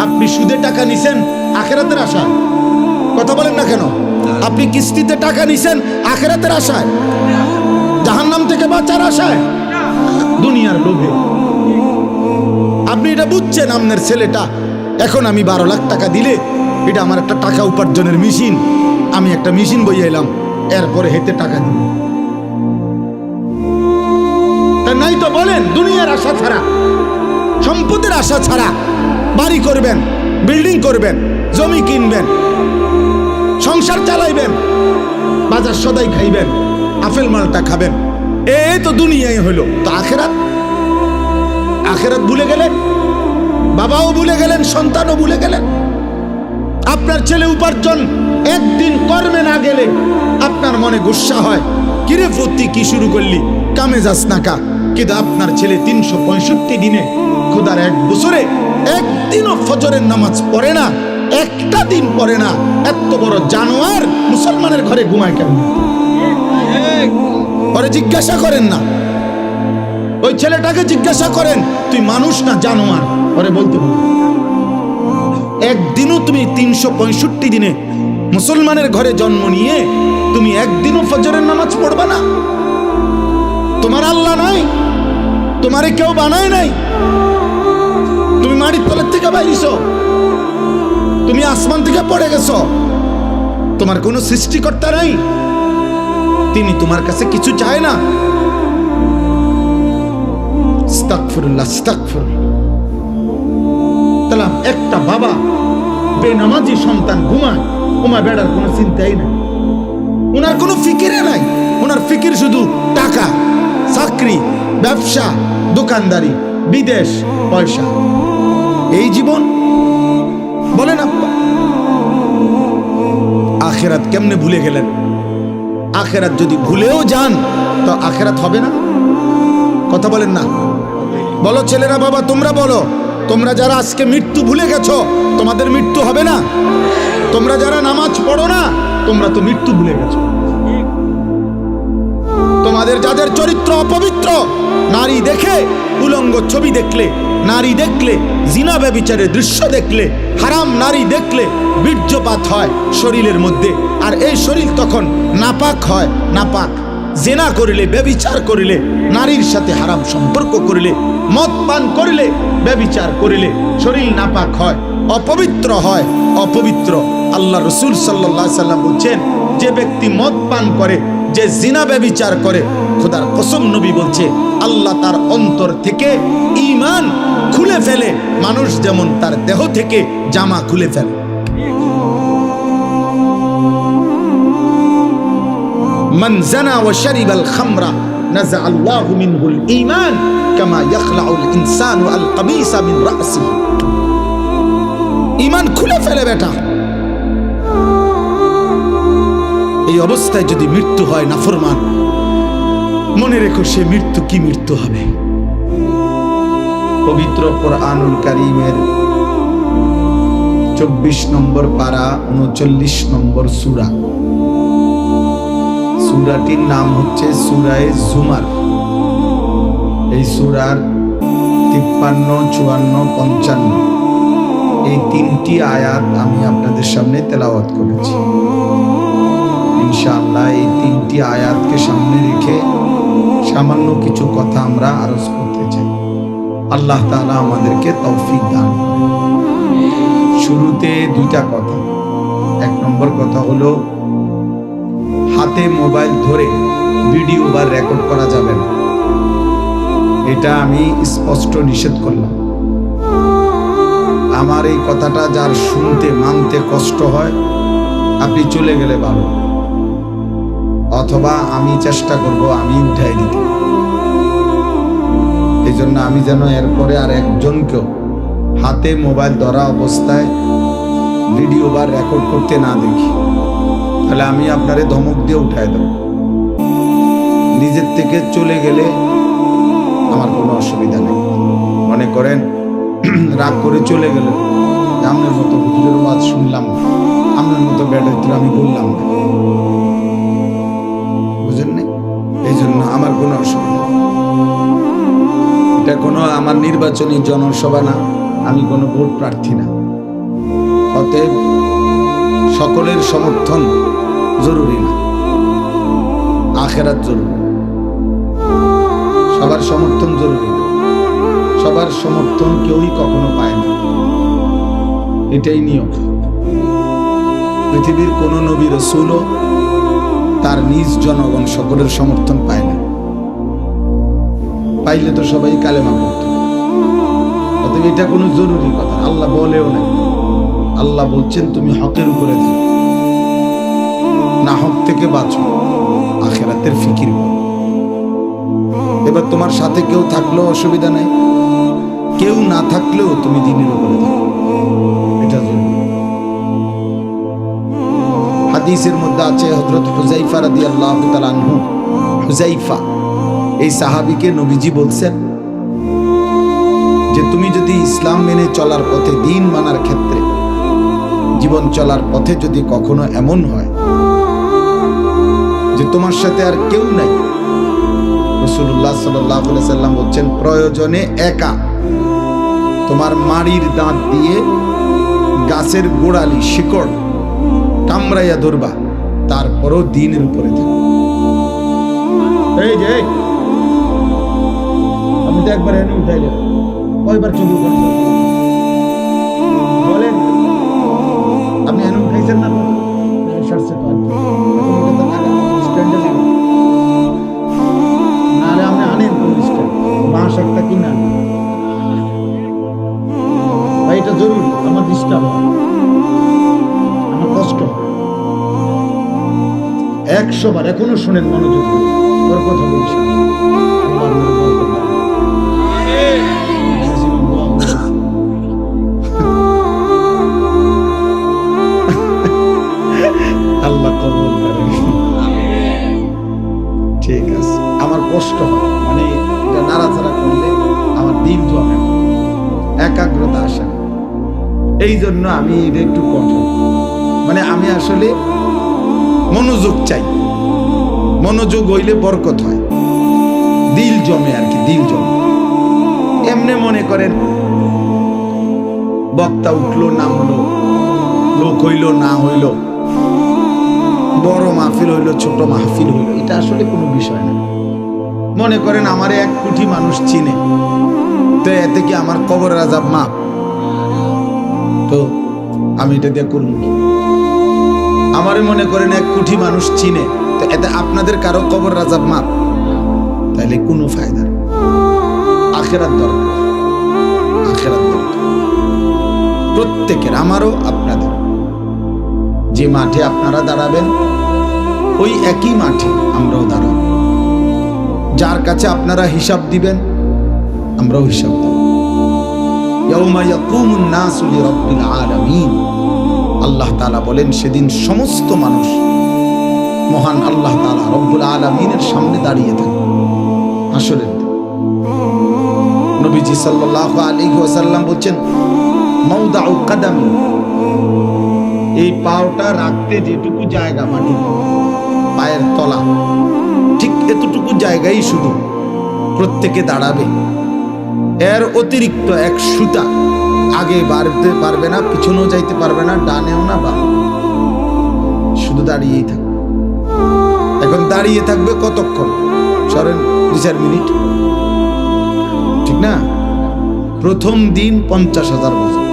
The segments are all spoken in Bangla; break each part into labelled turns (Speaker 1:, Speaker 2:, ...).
Speaker 1: আপনি সুদে টাকা নিছেন আখিরাতের আশায়, কথা বলেন না কেন? আপনি কিস্তিতে টাকা নিছেন আখিরাতের আশায়, জাহান্নাম থেকে বাঁচার আশায়, দুনিয়ার লোভে। আপনি এটা বুঝছেন আপনার ছেলেটা এখন আমি 12 লাখ টাকা দিলে এটা আমার একটা টাকা উপার্জনের মেশিন, আমি একটা মেশিন বইয়ে এলাম, এরপরে হেতে টাকা দিব। তা নাই তো বলেন, দুনিয়ার আশা ছাড়া, সম্পদের আশা ছাড়া বাড়ি করবেন, বিল্ডিং করবেন, জমি কিনবেন, সংসার চালাইবেন, বাজার সদাই খাইবেন, আপেল মালটা খাবেন, এই তো দুনিয়ায় হইল। তো আখেরাত, আখেরাত ভুলে গেলেন, বাবাও ভুলে গেলেন, সন্তানও ভুলে গেলেন। আপনার ছেলে উপার্জন একদিন কর্মে না গেলে আপনার মনে গুসা হয়, কিরে ফুর্তি কি শুরু করলি, কামে যাস না কা। কিন্তু আপনার ছেলে 365 দিনে, খোদার এক বছরে একদিনও ফজরের নামাজ পড়ে না, একটা দিন পড়ে না, এত বড় জানোয়ার মুসলমানের ঘরে ঘুমায় কেন? পরে জিজ্ঞাসা করেন না, ওই ছেলেটাকে জিজ্ঞাসা করেন তুই মানুষ না জানোয়ার, পরে বলতে বল। একদিনও তুমি 365 দিনে মুসলমানের ঘরে জন্ম নিয়ে তুমি একদিনও ফজরের নামাজ পড়বা না? তোমার আল্লাহ নাই, তোমারে কেউ বানায় নাই, তুমি মাটির তলের থেকে বাইরিছ, তুমি আসমান থেকে পড়ে গেছো, তোমার কোনো সৃষ্টিকর্তা নাই, তিনি তোমার কাছে কিছু চায় না। আস্তাগফিরুল্লাহ, আস্তাগফিরুল্লাহ। তাহলে একটা বাবা বেনামাজি সন্তান ঘুমায়, ওমা বেড়ার কোনো চিন্তাই নাই, ওনার কোনো ফিকিরে নাই, ওনার ফিকির শুধু টাকা, চাকরি, ব্যবসা, দোকানদারি, বিদেশ, পয়সা, এই জীবন। বলেন আব্বা, আখেরাত কেমনে ভুলে গেলেন? আখেরাত যদি ভুলেও যান তো আখেরাত হবে না, কথা বলেন না? বলো ছেলেরা, বাবা তোমরা বলো, তোমরা যারা আজকে মৃত্যু ভুলে গেছো তোমাদের মৃত্যু হবে না? তোমরা যারা নামাজ পড়ো না তোমরা তো মৃত্যু ভুলে গেছো। তোমাদের যাদের চরিত্র অপবিত্র, নারী দেখে, উলঙ্গ ছবি দেখলে, নারী দেখলে, জিনা ব্যভিচারের দৃশ্য দেখলে, হারাম নারী দেখলে বীর্যপাত হয় শরীরের মধ্যে, আর এই শরীর তখন নাপাক হয়। নাপাক জেনা করিলে, ব্যভিচার করিলে, নারীর সাথে হারাম সম্পর্ক করিলে, মদ পান করিলে, ব্যভিচার করিলে শরীর নাপাক হয়, অপবিত্র হয়, অপবিত্র। আল্লাহ রসুল সাল্লাল্লাহু আলাইহি সাল্লাম বলছেন, যে ব্যক্তি মদ পান করে, যে জিনা ব্যভিচার করে, খোদার কসম নবী বলছে আল্লাহ তার অন্তর থেকে ঈমান খুলে ফেলে, মানুষ যেমন তার দেহ থেকে জামা খুলে ফেলে। মান জানা ওয়া শারিবাল খামরা নাযা আল্লাহু মিনহুল ঈমান কামা ইয়াখলাউল ইনসানু আল কামিসা মিন রাসিহি। ঈমান খুলে ফেলে বেটা। এই অবস্থায় যদি মৃত্যু হয় নাফরমান, মনে রেখো সে মৃত্যু কি মৃত্যু হবে। পবিত্র কোরআনুল কারীমের 24 নম্বর পারা 39 নম্বর সূরা, সূরাটির নাম হচ্ছে সূরায়ে জুমার। এই সূরার 53, 54, 55 এই 3টি আয়াত আমি আপনাদের সামনে তেলাওয়াত করেছি। ইনশাআল্লাহ এই 3টি আয়াতকে সামনে রেখে সামান্য কিছু কথা আমরা আরজ করতে চাই। আল্লাহ তাআলা আমাদেরকে তৌফিক দান করেন। শুরুতে 2টা কথা। 1 নম্বর কথা হলো, হাতে মোবাইল ধরে ভিডিও বা রেকর্ড করা যাবে না, এটা আমি স্পষ্ট নিষেধ করলাম। আমার এই কথাটা যার শুনতে মানতে কষ্ট হয়, আপনি চলে গেলে ভালো, অথবা আমি চেষ্টা করব আমি উঠাই দিতে। এই জন্য আমি যেন এরপরে আর একজনকেও হাতে মোবাইল ধরা অবস্থায় ভিডিও বা রেকর্ড করতে না দেখি, তাহলে আমি আপনারে ধমক দিয়ে উঠাই দেব। নিজের থেকে চলে গেলে আমার কোনো অসুবিধা নেই। মনে করেন রাগ করে চলে গেলেন, আপনার মতো হুজুরের ওয়াজ শুনলাম না, আপনার মতো ব্যাটার আমি বললাম না, বুঝেন না? এই জন্য আমার কোনো অসুবিধা নেই। এটা কোনো আমার নির্বাচনী জনসভা না, আমি কোনো ভোট প্রার্থী না। অতএব সকলের সমর্থন জরুরি না, আখেরাত জরুরি। সবার সমর্থন জরুরি না, সবার সমর্থন কেউই কখনো পায় না, এটাই নিয়ম। পৃথিবীর কোন নবী রাসূলও তার নিজ জনগণ সকলের সমর্থন পায় না। পাইলে তো সবাই কালেমা পড়ত। অতএব এটা কোনো জরুরি কথা আল্লাহ বলেও না। আল্লাহ বলছেন তুমি হকের উপরে থাকো, না হক থেকে বাঁচো, আখিরাতের ফিকির করো। এবার তোমার সাথে কেউ থাকলেও অসুবিধা নাই, কেউ না থাকলেও তুমি দ্বীনের উপরে থাকো, এটা জরুরি। হাদিসের মধ্যে আছে হযরত হুযায়ফা রাদিয়াল্লাহু তাআলা আনহু, হুযায়ফা এই সাহাবীকে নবীজি বলছেন যে তুমি যদি ইসলাম মেনে চলার পথে, দ্বীন মানার ক্ষেত্রে, জীবন চলার পথে যদি কখনো এমন হয় যে তোমার সাথে আর কেউ নাই, রাসূলুল্লাহ সাল্লাল্লাহু আলাইহি সাল্লাম বলছেন প্রয়োজনে একা তোমার মাড়ির দাঁত দিয়ে গাছের গোড়ালি শিকড় কামড়াইয়া ধরবা, তারপরও দ্বীনের উপরে থাকো। এই যে আমি তো একবার এনে উঠাইলাম, কয়বার চুরি বলেন? আপনি এনে উঠাইছেন না? নাহলে আপনি আনেন মাস একটা কিনা, ভাই এটা জরুরি। আমার ডিস্টার্ব, আমার কষ্ট 100 বার এখনো শোনেন মনোযোগ ওর কথা বলছি। আল্লাহ কবুল করেন। ঠিক আছে, আমার কষ্ট হয়, মানে এটা নাড়াচাড়া করলে আমার দিন জমে, একাগ্রতা আসে, এই জন্য আমি এটা একটু কঠোর। মানে আমি আসলে মনোযোগ চাই, মনোযোগ হইলে বরকত হয়, দিল জমে আর কি, দিল জমে। এমনি মনে করেন বক্তা উঠলো নামলো, লোক হইল না হইল, বড় মাহফিল হইল ছোট মাহফিল হইল, এটা আসলে কোনো বিষয় না। মনে করেন আমার 1 কোটি মানুষ চিনে, তো এতে কি আমার কবরের আযাব মাপ? তো আমি এটা দিয়ে করব কি? আমারে মনে করেন 1 কোটি মানুষ চিনে, তো এতে আপনাদের কারো কবরের আযাব মাপ? তাহলে কোনো ফায়দা নেই। আখিরাত দরকার, আখিরাত দরকার প্রত্যেকের, আমারও আপনাদের। যে মাঠে আপনারা দাঁড়াবেন ওই একই মাঠে আমরাও দাঁড়াবো। যার কাছে আপনারা হিসাব দিবেন আমরাও হিসাব দেব। ইয়াউমা ইয়াকুমুন নাসু লিরাব্বিল আলামিন, আল্লাহ তাআলা বলেন সেদিন সমস্ত মানুষ মহান আল্লাহ তাআলা রব্বুল আলামিনের সামনে দাঁড়িয়ে থাকবে হাসরের দিন। নবীজি সাল্লাল্লাহু আলাইহি ওয়াসাল্লাম বলেন মাউদাউ কাদামি, এই পাওটা রাখতে যেটুকু জায়গা মাটি পায়ের তলা, ঠিক এতটুকু জায়গায় শুধু প্রত্যেকে দাঁড়াবে। এর অতিরিক্ত 1 সুতা আগে বাড়তে পারবে না, পিছনেও যাইতে পারবে না, ডানেও না বামে, শুধু দাঁড়িয়েই থাকবে। এখন দাঁড়িয়ে থাকবে কতক্ষণ? সরেন 2-4 মিনিট, ঠিক না? প্রথম দিন 50,000 বছর।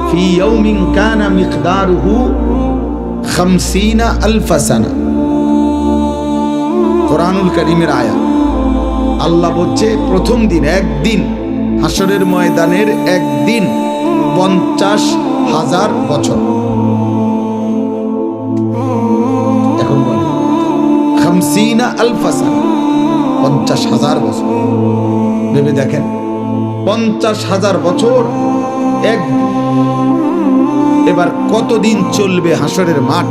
Speaker 1: ফি ইয়াউমিন কানা মিকদারুহু 50,000 সানা, কোরআনুল কারীমের আয়াত। আল্লাহ বলছে প্রথম দিন, একদিন, হাসরের ময়দানের একদিন 50,000 বছর। এখন বলেন 50,000 সানা, 50,000 বছর। ভেবে দেখেন 50,000 বছর একদিন। এবার কতদিন চলবে হাসরের মাঠ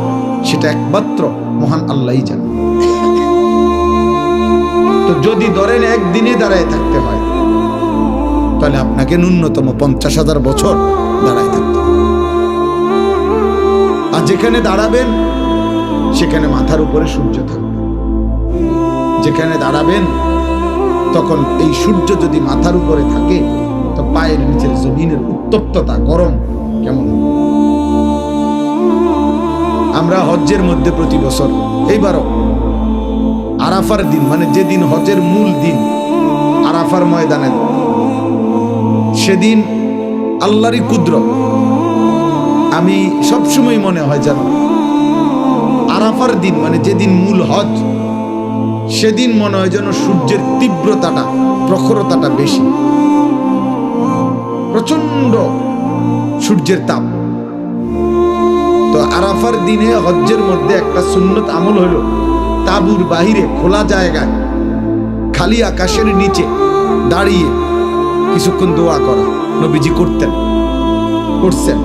Speaker 1: সেটা একমাত্র মহান আল্লাহই জানেন। তো যদি ধরেন একদিনে দাঁড়ায় থাকতে হয়, তাহলে আপনাকে ন্যূনতম 50,000 বছর দাঁড়ায় থাকতে হবে। আর যেখানে দাঁড়াবেন সেখানে মাথার উপরে সূর্য থাকবে। যেখানে দাঁড়াবেন তখন এই সূর্য যদি মাথার উপরে থাকে তো পায়ের নিচের জমিনের উত্তপ্ততা গরম কেমন। আমরা হজ্জের মধ্যে প্রতি বছর এইবারও আরাফার দিন, মানে যেদিন হজের মূল দিন, আরাফার ময়দানে সেদিন আল্লাহরই কুদরত। আমি সবসময় মনে হয় যেন আরাফার দিন, মানে যেদিন মূল হজ, সেদিন মনে হয় যেন সূর্যের তীব্রতাটা, প্রখরতাটা বেশি, প্রচন্ড সূর্যের তাপ। তো আরাফার দিনে হজ্জের মধ্যে একটা সুন্নত আমল হলো তাঁবুর বাহিরে খোলা জায়গায় খালি আকাশের নিচে দাঁড়িয়ে কিছুক্ষণ দোয়া করা। নবীজি করতেন, করছেন।